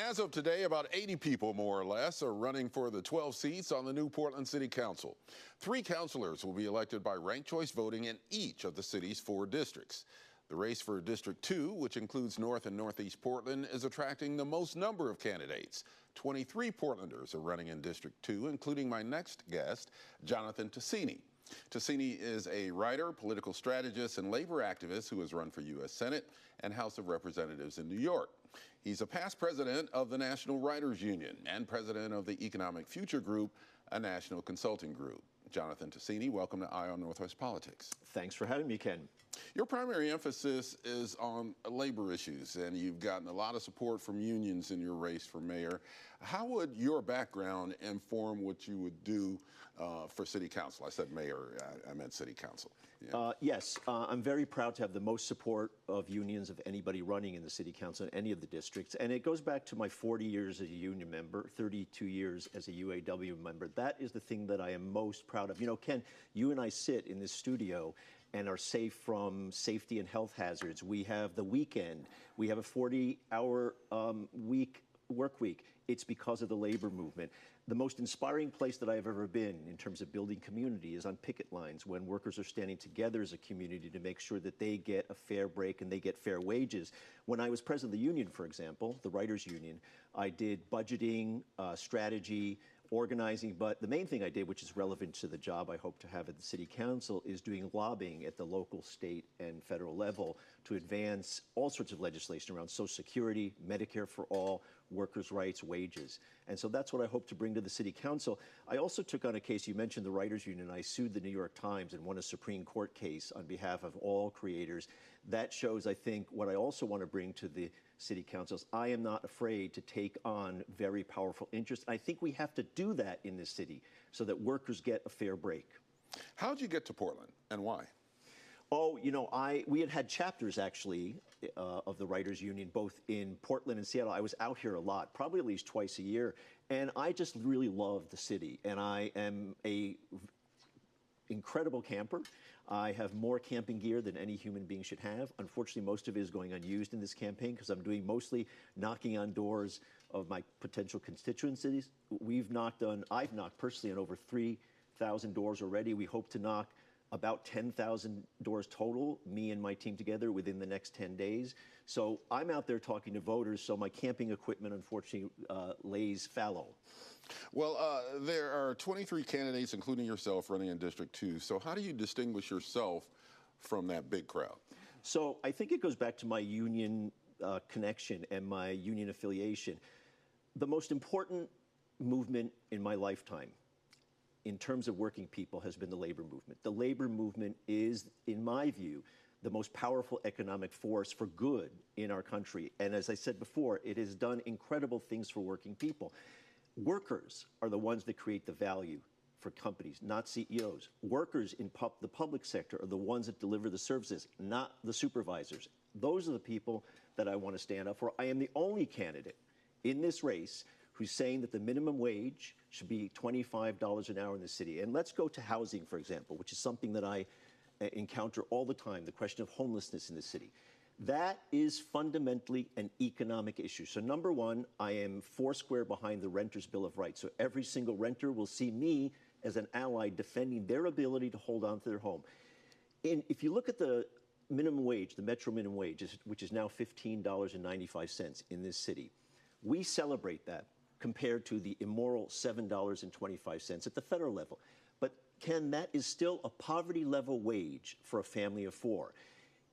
As of today, about 80 people, more or less, are running for the 12 seats on the new Portland City Council. 3 councilors will be elected by ranked choice voting in each of the city's 4 districts. The race for District 2, which includes North and Northeast Portland, is attracting the most number of candidates. 23 Portlanders are running in District 2, including my next guest, Jonathan Ticini. Ticini is a writer, political strategist, and labor activist who has run for U.S. Senate and House of Representatives in New York. He's a past president of the National Writers Union and president of the Economic Future Group, a national consulting group. Jonathan Ticini, welcome to Eye on Northwest Politics. Thanks for having me, Ken. Your primary emphasis is on labor issues, and you've gotten a lot of support from unions in your race for mayor. How would your background inform what you would do for city council? I said mayor, I meant city council. Yeah. Yes, I'm very proud to have the most support of unions of anybody running in the city council in any of the districts. And it goes back to my 40 years as a union member, 32 years as a UAW member. That is the thing that I am most proud of. You know, Ken, you and I sit in this studio and are safe from safety and health hazards. We have the weekend. We have a 40-hour work week. It's because of the labor movement. The most inspiring place that I've ever been in terms of building community is on picket lines when workers are standing together as a community to make sure that they get a fair break and they get fair wages. When I was president of the union, for example, the Writers Union, I did budgeting, strategy, organizing, but the main thing I did, which is relevant to the job I hope to have at the city council, is doing lobbying at the local, state, and federal level to advance all sorts of legislation around Social Security, Medicare for all, workers' rights, wages. And so that's what I hope to bring to the city council. I also took on a case, you mentioned the Writers Union. I sued the New York Times and won a Supreme Court case on behalf of all creators. That shows, I think, what I also want to bring to the city councils. I am not afraid to take on very powerful interests. I think we have to do that in this city so that workers get a fair break. How did you get to Portland and why? Oh, you know, we had chapters, actually, of the Writers Union, both in Portland and Seattle. I was out here a lot, probably at least twice a year, and I just really love the city, and I am a incredible camper. I have more camping gear than any human being should have. Unfortunately, most of it is going unused in this campaign because I'm doing mostly knocking on doors of my potential constituencies. I've knocked personally on over 3,000 doors already. We hope to knock about 10,000 doors total, me and my team together, within the next 10 days. So I'm out there talking to voters, so my camping equipment, unfortunately, lays fallow. Well, there are 23 candidates, including yourself, running in District 2. So how do you distinguish yourself from that big crowd? So I think it goes back to my union connection and my union affiliation. The most important movement in my lifetime in terms of working people has been the labor movement. The labor movement is, in my view, the most powerful economic force for good in our country. And as I said before, it has done incredible things for working people. Workers are the ones that create the value for companies, not CEOs. Workers in the public sector are the ones that deliver the services, not the supervisors. Those are the people that I want to stand up for. I am the only candidate in this race who's saying that the minimum wage should be $25 an hour in the city. And let's go to housing, for example, which is something that I encounter all the time, the question of homelessness in the city. That is fundamentally an economic issue. So number one, I am foursquare behind the Renters' Bill of Rights. So every single renter will see me as an ally defending their ability to hold on to their home. And if you look at the minimum wage, the metro minimum wage, which is now $15.95 in this city, we celebrate that compared to the immoral $7.25 at the federal level. But Ken, that is still a poverty level wage for a family of 4.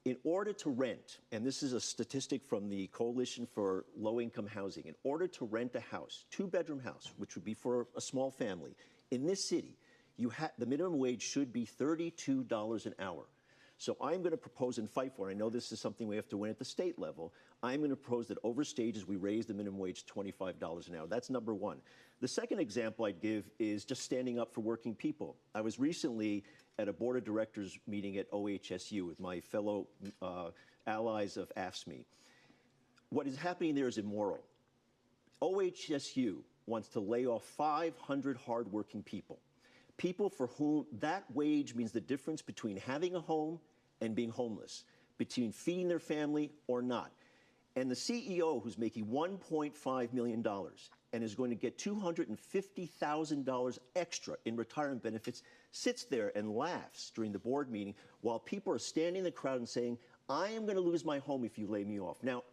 In order to rent, and this is a statistic from the Coalition for Low-Income Housing, in order to rent a house, 2-bedroom house, which would be for a small family, in this city, the minimum wage should be $32 an hour. So I'm going to propose and fight for, and I know this is something we have to win at the state level, I'm going to propose that over stages we raise the minimum wage to $25 an hour. That's number one. The second example I'd give is just standing up for working people. I was recently at a board of directors meeting at OHSU with my fellow allies of AFSCME. What is happening there is immoral. OHSU wants to lay off 500 hardworking people, people for whom that wage means the difference between having a home and being homeless, between feeding their family or not. And the CEO, who's making $1.5 million and is going to get $250,000 extra in retirement benefits, sits there and laughs during the board meeting while people are standing in the crowd and saying, I am going to lose my home if you lay me off. Now,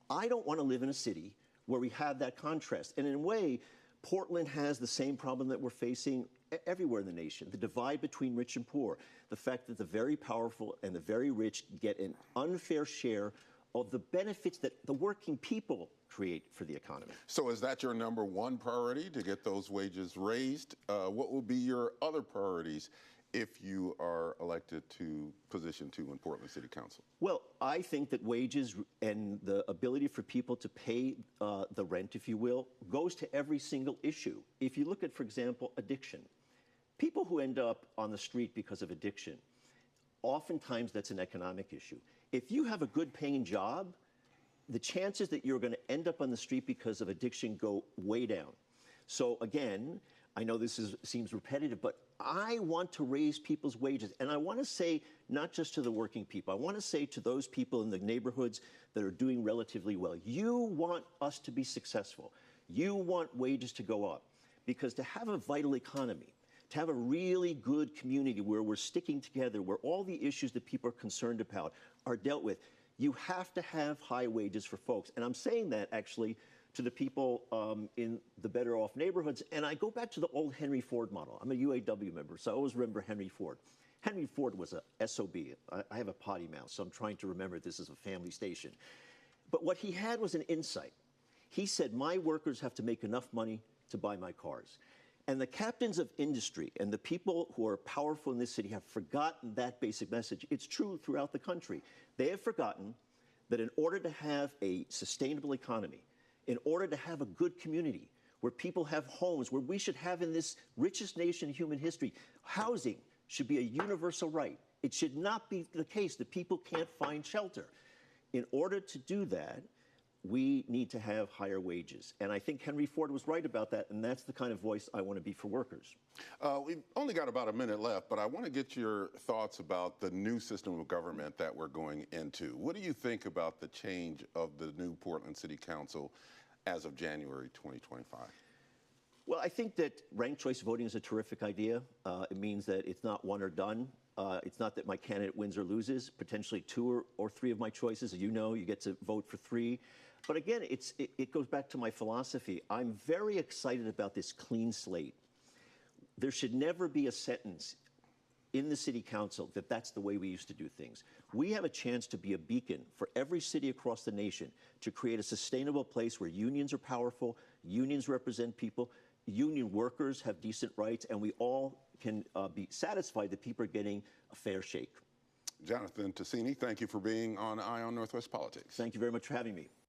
I don't want to live in a city where we have that contrast. And in a way, Portland has the same problem that we're facing everywhere in the nation, the divide between rich and poor, the fact that the very powerful and the very rich get an unfair share of the benefits that the working people create for the economy. So is that your number one priority, to get those wages raised? What will be your other priorities if you are elected to position 2 in Portland City Council? Well, I think that wages and the ability for people to pay the rent, if you will, goes to every single issue. If you look at, for example, addiction, people who end up on the street because of addiction, oftentimes that's an economic issue. If you have a good paying job, the chances that you're going to end up on the street because of addiction go way down. So again, I know this seems repetitive, but I want to raise people's wages. And I want to say, not just to the working people, I want to say to those people in the neighborhoods that are doing relatively well, you want us to be successful. You want wages to go up. Because to have a vital economy, to have a really good community where we're sticking together, where all the issues that people are concerned about are dealt with, you have to have high wages for folks. And I'm saying that actually to the people in the better off neighborhoods. And I go back to the old Henry Ford model. I'm a UAW member, so I always remember Henry Ford. Henry Ford was a SOB. I have a potty mouth, so I'm trying to remember this is a family station. But what he had was an insight. He said, my workers have to make enough money to buy my cars. And the captains of industry and the people who are powerful in this city have forgotten that basic message. It's true throughout the country. They have forgotten that in order to have a sustainable economy, in order to have a good community where people have homes, where we should have in this richest nation in human history, housing should be a universal right. It should not be the case that people can't find shelter. In order to do that, we need to have higher wages. And I think Henry Ford was right about that, and that's the kind of voice I want to be for workers. We've only got about a minute left, but I want to get your thoughts about the new system of government that we're going into. What do you think about the change of the new Portland City Council as of January 2025? Well, I think that ranked choice voting is a terrific idea. It means that it's not one or done. It's not that my candidate wins or loses. Potentially 2 or 3 of my choices, as you know, you get to vote for 3. But again, it goes back to my philosophy. I'm very excited about this clean slate. There should never be a sentence in the city council that that's the way we used to do things. We have a chance to be a beacon for every city across the nation to create a sustainable place where unions are powerful, unions represent people, union workers have decent rights, and we all can be satisfied that people are getting a fair shake. Jonathan Ticini, thank you for being on Eye on Northwest Politics. Thank you very much for having me.